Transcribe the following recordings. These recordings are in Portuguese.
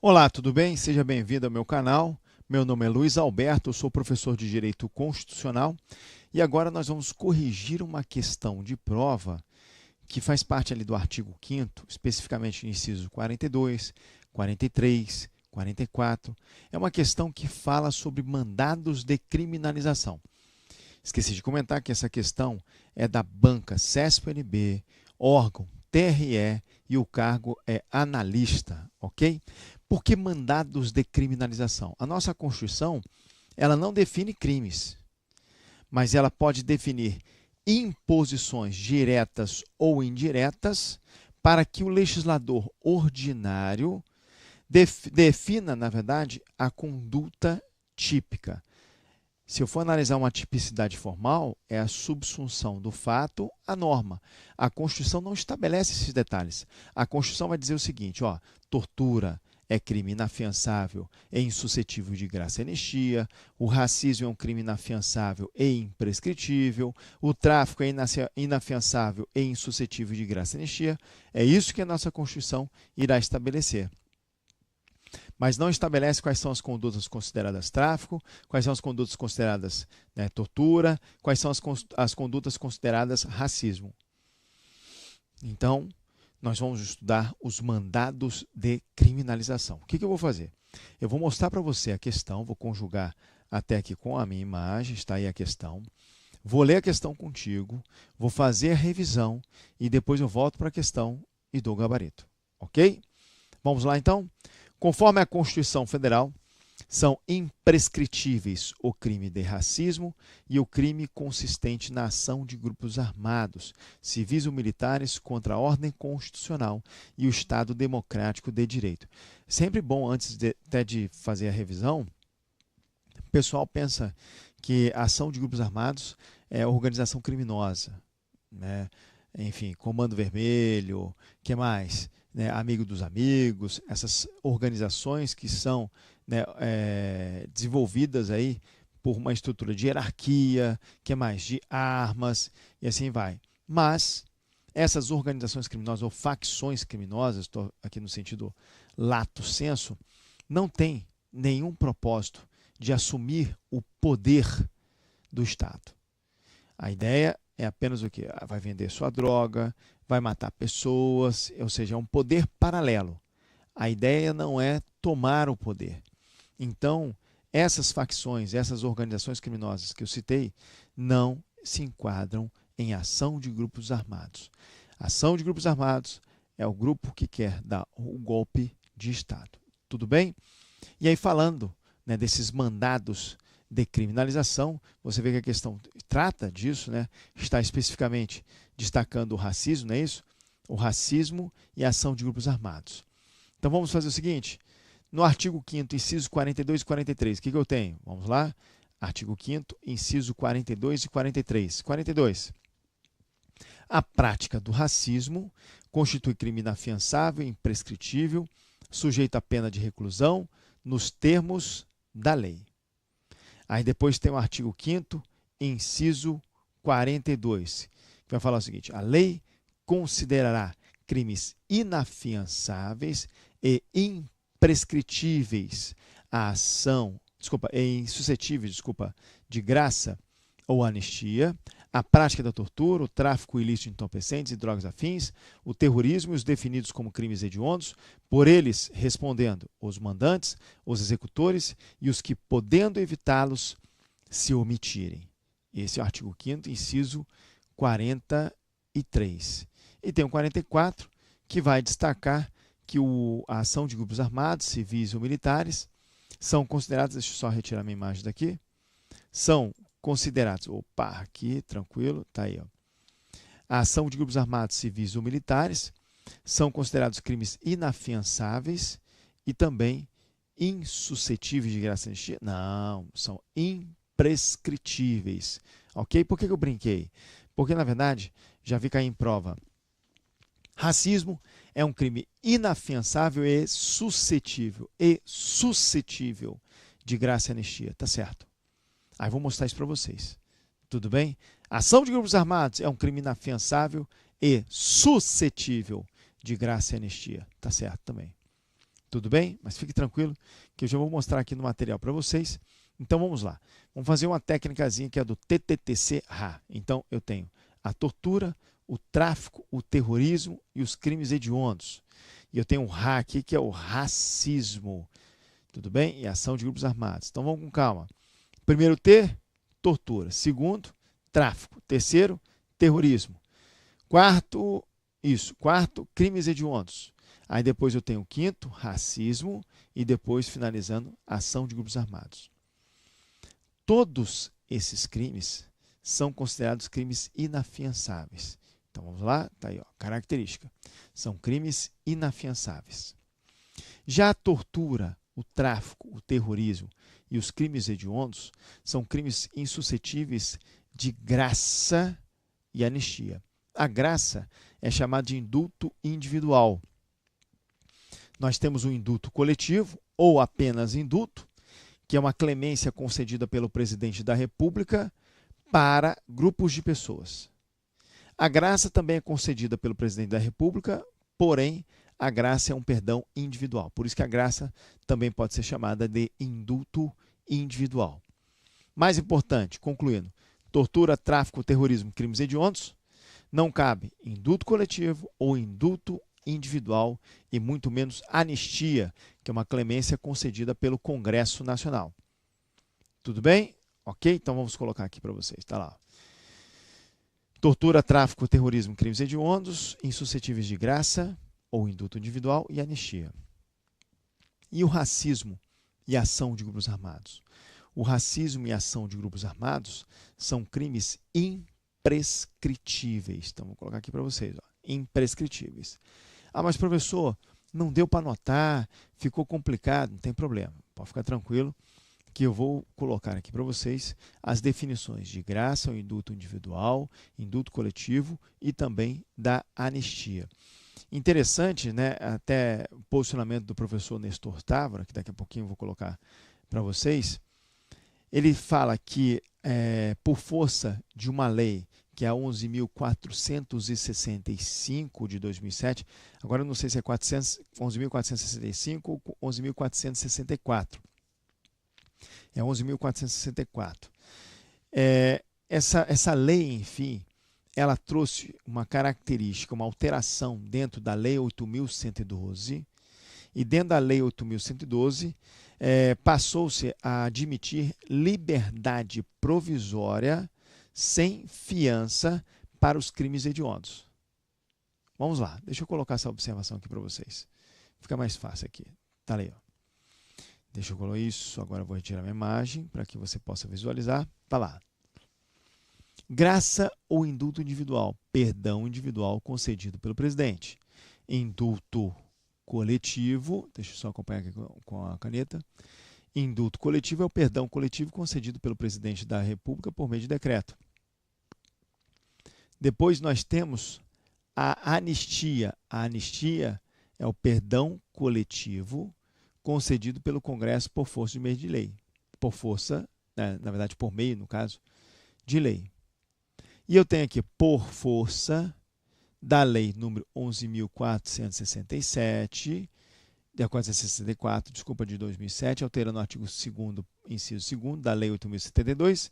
Olá, tudo bem? Seja bem-vindo ao meu canal. Meu nome é Luiz Alberto, eu sou professor de Direito Constitucional e agora nós vamos corrigir uma questão de prova que faz parte ali do artigo 5º, especificamente no inciso 42, 43, 44. É uma questão que fala sobre mandados de criminalização. Esqueci de comentar que essa questão é da banca CESP-NB, órgão TRE e o cargo é analista, ok? Por que mandados de criminalização? A nossa Constituição, ela não define crimes, mas ela pode definir imposições diretas ou indiretas para que o legislador ordinário defina, na verdade, a conduta típica. Se eu for analisar uma tipicidade formal, é a subsunção do fato à norma. A Constituição não estabelece esses detalhes. A Constituição vai dizer o seguinte, ó, tortura é crime inafiançável e insuscetível de graça e anistia, o racismo é um crime inafiançável e imprescritível, o tráfico é inafiançável e insuscetível de graça e anistia. É isso que a nossa Constituição irá estabelecer. Mas não estabelece quais são as condutas consideradas tráfico, quais são as condutas consideradas tortura, quais são as condutas consideradas racismo. Então, nós vamos estudar os mandados de criminalização. O que eu vou fazer? Eu vou mostrar para você a questão, vou conjugar até aqui com a minha imagem, está aí a questão. Vou ler a questão contigo, vou fazer a revisão e depois eu volto para a questão e dou o gabarito. Ok? Vamos lá então? Conforme a Constituição Federal, são imprescritíveis o crime de racismo e o crime consistente na ação de grupos armados, civis ou militares contra a ordem constitucional e o Estado democrático de direito. Sempre bom, antes até de fazer a revisão, o pessoal pensa que a ação de grupos armados é organização criminosa, né? Enfim, Comando Vermelho, que mais? Amigo dos Amigos, essas organizações que são desenvolvidas aí por uma estrutura de hierarquia, que mais? De armas e assim vai. Mas essas organizações criminosas ou facções criminosas, estou aqui no sentido lato sensu, não têm nenhum propósito de assumir o poder do Estado. A ideia é apenas o quê? Vai vender sua droga, vai matar pessoas, ou seja, é um poder paralelo. A ideia não é tomar o poder. Então, essas facções, essas organizações criminosas que eu citei, não se enquadram em ação de grupos armados. Ação de grupos armados é o grupo que quer dar o golpe de Estado. Tudo bem? E aí, falando desses mandados de criminalização, você vê que a questão trata disso, está especificamente destacando o racismo, não é isso? O racismo e a ação de grupos armados. Então vamos fazer o seguinte, no artigo 5º, inciso 42 e 43, o que eu tenho? Vamos lá, artigo 5º, inciso 42 e 43. 42. A prática do racismo constitui crime inafiançável e imprescritível, sujeito à pena de reclusão, nos termos da lei. Aí depois tem o artigo 5º, inciso 42, que vai falar o seguinte, a lei considerará crimes inafiançáveis e imprescritíveis a ação, insuscetíveis, de graça ou anistia, a prática da tortura, o tráfico ilícito de entorpecentes e drogas afins, o terrorismo e os definidos como crimes hediondos, por eles respondendo os mandantes, os executores e os que, podendo evitá-los, se omitirem. Esse é o artigo 5º, inciso 43. E tem o 44, que vai destacar que a ação de grupos armados, civis ou militares, são considerados, deixa eu só retirar minha imagem daqui, são considerados, aqui, tranquilo, tá aí, ó. A ação de grupos armados, civis ou militares são considerados crimes inafiançáveis e também insuscetíveis de graça e anistia? Não, são imprescritíveis, ok? Por que eu brinquei? Porque, na verdade, já vi cair em prova. Racismo é um crime inafiançável e suscetível de graça e anistia, tá certo? Aí vou mostrar isso para vocês. Tudo bem? Ação de grupos armados é um crime inafiançável e suscetível de graça e anistia. Tá certo também. Tudo bem? Mas fique tranquilo que eu já vou mostrar aqui no material para vocês. Então vamos lá. Vamos fazer uma técnicazinha que é do TTTC-RA. Então eu tenho a tortura, o tráfico, o terrorismo e os crimes hediondos. E eu tenho um RA aqui que é o racismo. Tudo bem? E ação de grupos armados. Então vamos com calma. Primeiro T, tortura. Segundo, tráfico. Terceiro, terrorismo. Quarto, crimes hediondos. Aí depois eu tenho o quinto, racismo, e depois, finalizando, ação de grupos armados. Todos esses crimes são considerados crimes inafiançáveis. Então vamos lá, tá aí, ó, característica. São crimes inafiançáveis. Já a tortura, o tráfico, o terrorismo e os crimes hediondos são crimes insuscetíveis de graça e anistia. A graça é chamada de indulto individual. Nós temos o indulto coletivo, ou apenas indulto, que é uma clemência concedida pelo presidente da República para grupos de pessoas. A graça também é concedida pelo presidente da República, porém, a graça é um perdão individual. Por isso que a graça também pode ser chamada de indulto individual. Mais importante, concluindo, tortura, tráfico, terrorismo, crimes hediondos, não cabe indulto coletivo ou indulto individual e muito menos anistia, que é uma clemência concedida pelo Congresso Nacional. Tudo bem? Ok? Então vamos colocar aqui para vocês. Está lá. Tortura, tráfico, terrorismo, crimes hediondos, insuscetíveis de graça ou indulto individual e anistia. E o racismo e ação de grupos armados? O racismo e ação de grupos armados são crimes imprescritíveis. Então vou colocar aqui para vocês, ó, imprescritíveis. Ah, mas professor, não deu para anotar, ficou complicado, não tem problema. Pode ficar tranquilo que eu vou colocar aqui para vocês as definições de graça, o indulto individual, indulto coletivo e também da anistia. Interessante, né? Até o posicionamento do professor Nestor Távora, que daqui a pouquinho eu vou colocar para vocês. Ele fala que por força de uma lei, que é a 11.465 de 2007, agora eu não sei se é 11.465 ou 11.464. É 11.464. Essa lei, enfim, ela trouxe uma característica, uma alteração dentro da Lei 8.112, e dentro da Lei 8.112 passou-se a admitir liberdade provisória sem fiança para os crimes hediondos. Vamos lá, deixa eu colocar essa observação aqui para vocês. Fica mais fácil aqui. Tá ali, ó. Deixa eu colocar isso, agora eu vou retirar minha imagem para que você possa visualizar. Tá lá. Graça ou indulto individual, perdão individual concedido pelo presidente. Indulto coletivo, deixa eu só acompanhar aqui com a caneta. Indulto coletivo é o perdão coletivo concedido pelo presidente da República por meio de decreto. Depois nós temos a anistia. A anistia é o perdão coletivo concedido pelo Congresso por força de meio de lei. Por força, né, na verdade por meio, no caso, de lei. E eu tenho aqui por força da lei número 11.467, de 464, desculpa, de 2007, alterando o artigo 2º, inciso 2º da lei 8.072,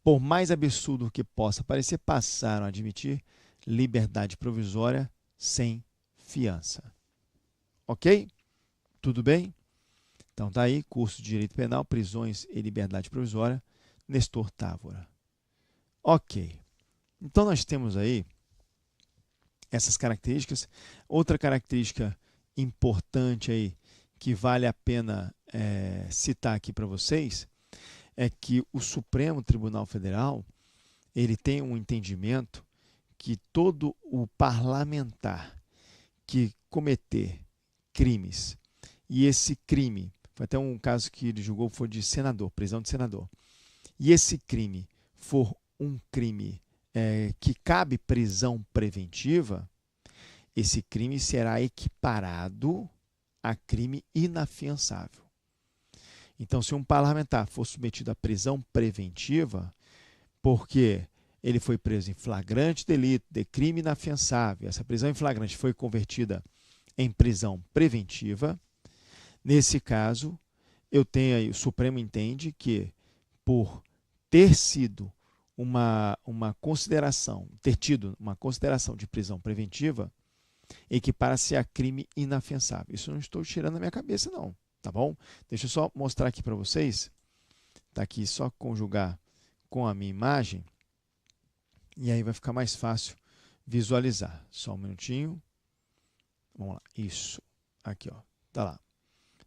por mais absurdo que possa parecer, passaram a admitir liberdade provisória sem fiança. Ok? Tudo bem? Então tá aí, curso de Direito Penal, Prisões e Liberdade Provisória, Nestor Távora. Ok. Então nós temos aí essas características. Outra característica importante aí que vale a pena citar aqui para vocês é que o Supremo Tribunal Federal ele tem um entendimento que todo o parlamentar que cometer crimes, e esse crime, foi até um caso que ele julgou, foi de senador, prisão de senador, e esse crime for um crime que cabe prisão preventiva, esse crime será equiparado a crime inafiançável. Então, se um parlamentar for submetido à prisão preventiva, porque ele foi preso em flagrante delito de crime inafiançável, essa prisão em flagrante foi convertida em prisão preventiva, Nesse caso, eu tenho aí, o Supremo entende que por ter sido uma consideração, ter tido uma consideração de prisão preventiva, equipara-se a crime inafiançável. Isso eu não estou tirando da minha cabeça, não, tá bom? Deixa eu só mostrar aqui para vocês. Tá aqui, só conjugar com a minha imagem, e aí vai ficar mais fácil visualizar. Só um minutinho. Vamos lá, isso. Aqui, ó, tá lá.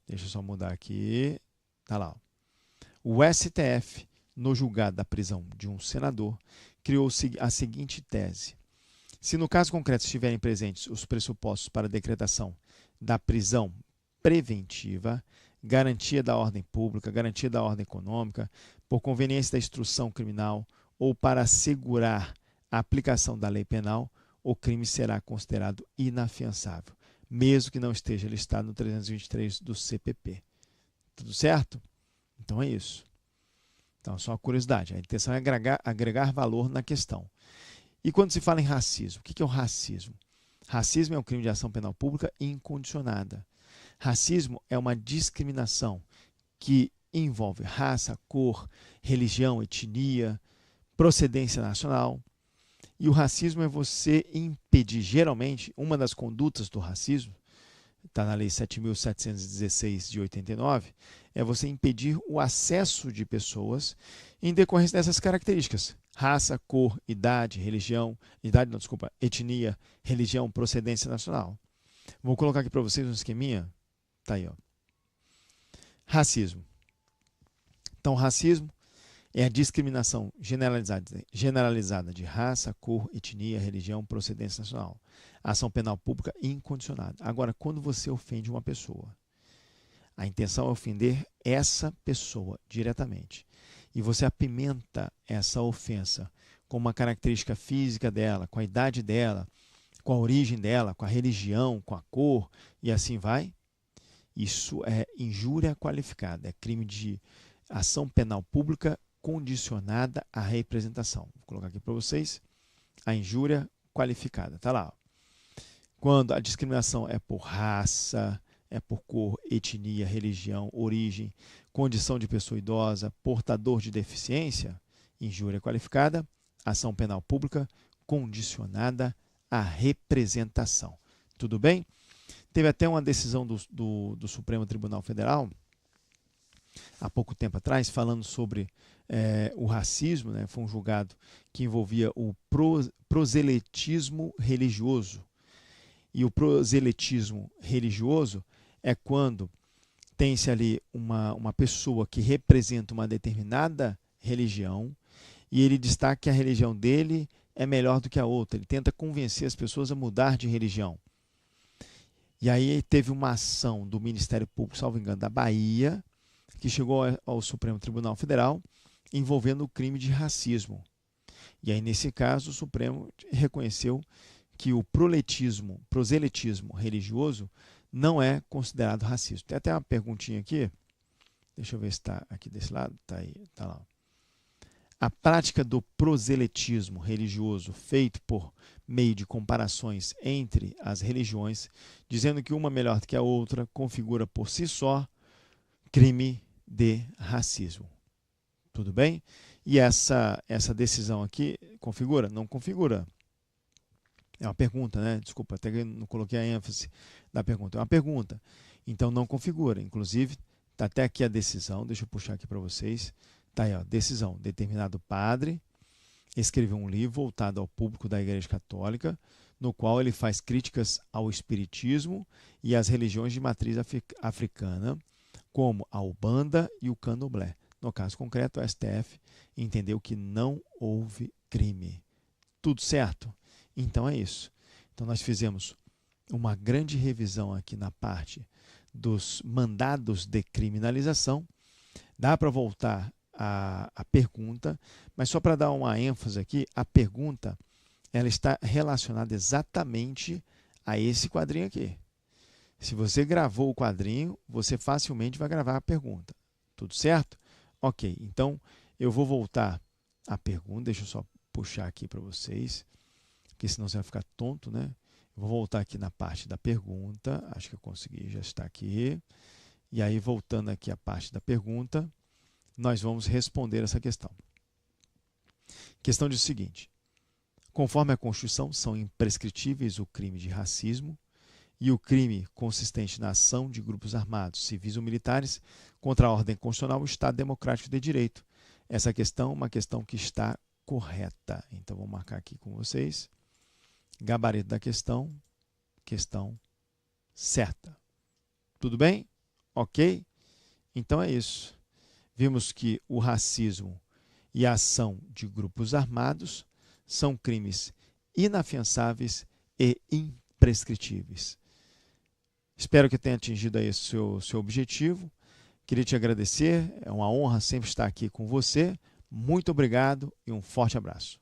Deixa eu só mudar aqui. Tá lá, ó. O STF, no julgado da prisão de um senador, criou a seguinte tese. Se no caso concreto estiverem presentes os pressupostos para a decretação da prisão preventiva, garantia da ordem pública, garantia da ordem econômica, por conveniência da instrução criminal ou para assegurar a aplicação da lei penal, o crime será considerado inafiançável, mesmo que não esteja listado no 323 do CPP. Tudo certo? Então é isso. Então, só uma curiosidade. A intenção é agregar valor na questão. E quando se fala em racismo, o que é o racismo? Racismo é um crime de ação penal pública incondicionada. Racismo é uma discriminação que envolve raça, cor, religião, etnia, procedência nacional. E o racismo é você impedir, geralmente, uma das condutas do racismo, está na Lei 7.716 de 89, é você impedir o acesso de pessoas em decorrência dessas características. Raça, cor, idade, religião, etnia, religião, procedência nacional. Vou colocar aqui para vocês um esqueminha. Tá aí, ó. Racismo. Então, racismo é a discriminação generalizada de raça, cor, etnia, religião, procedência nacional. Ação penal pública incondicionada. Agora, quando você ofende uma pessoa, a intenção é ofender essa pessoa diretamente. E você apimenta essa ofensa com uma característica física dela, com a idade dela, com a origem dela, com a religião, com a cor, e assim vai. Isso é injúria qualificada, é crime de ação penal pública condicionada à representação. Vou colocar aqui para vocês a injúria qualificada. Está lá. Ó. Quando a discriminação é por raça, é por cor, etnia, religião, origem, condição de pessoa idosa, portador de deficiência, injúria qualificada, ação penal pública condicionada à representação. Tudo bem? Teve até uma decisão do Supremo Tribunal Federal, há pouco tempo atrás, falando sobre o racismo, né? Foi um julgado que envolvia o proselitismo religioso. E o proselitismo religioso é quando tem-se ali uma pessoa que representa uma determinada religião e ele destaca que a religião dele é melhor do que a outra. Ele tenta convencer as pessoas a mudar de religião. E aí teve uma ação do Ministério Público, salvo engano, da Bahia, que chegou ao Supremo Tribunal Federal, envolvendo o crime de racismo. E aí, nesse caso, o Supremo reconheceu que o proselitismo religioso não é considerado racismo. Tem até uma perguntinha aqui, deixa eu ver se está aqui desse lado, está aí, está lá. A prática do proselitismo religioso feito por meio de comparações entre as religiões, dizendo que uma melhor do que a outra, configura por si só crime de racismo. Tudo bem? E essa decisão aqui configura? Não configura. É uma pergunta, né? Desculpa, até não coloquei a ênfase da pergunta. É uma pergunta. Então não configura. Inclusive, está até aqui a decisão. Deixa eu puxar aqui para vocês. Está aí, ó, decisão. Determinado padre escreveu um livro voltado ao público da Igreja Católica, no qual ele faz críticas ao espiritismo e às religiões de matriz africana, como a Umbanda e o Candomblé. No caso concreto, o STF entendeu que não houve crime. Tudo certo? Então é isso. Então nós fizemos uma grande revisão aqui na parte dos mandados de criminalização. Dá para voltar à pergunta, mas só para dar uma ênfase aqui, a pergunta ela está relacionada exatamente a esse quadrinho aqui. Se você gravou o quadrinho, você facilmente vai gravar a pergunta. Tudo certo? Ok, então eu vou voltar à pergunta, deixa eu só puxar aqui para vocês, porque senão você vai ficar tonto, né? Eu vou voltar aqui na parte da pergunta, acho que eu consegui, já está aqui. E aí, voltando aqui à parte da pergunta, nós vamos responder essa questão. A questão diz o seguinte: conforme a Constituição, são imprescritíveis o crime de racismo e o crime consistente na ação de grupos armados, civis ou militares contra a ordem constitucional e o Estado Democrático de Direito. Essa questão é uma questão que está correta. Então, vou marcar aqui com vocês. Gabarito da questão, questão certa. Tudo bem? Ok? Então é isso. Vimos que o racismo e a ação de grupos armados são crimes inafiançáveis e imprescritíveis. Espero que tenha atingido aí o seu objetivo. Queria te agradecer, é uma honra sempre estar aqui com você. Muito obrigado e um forte abraço.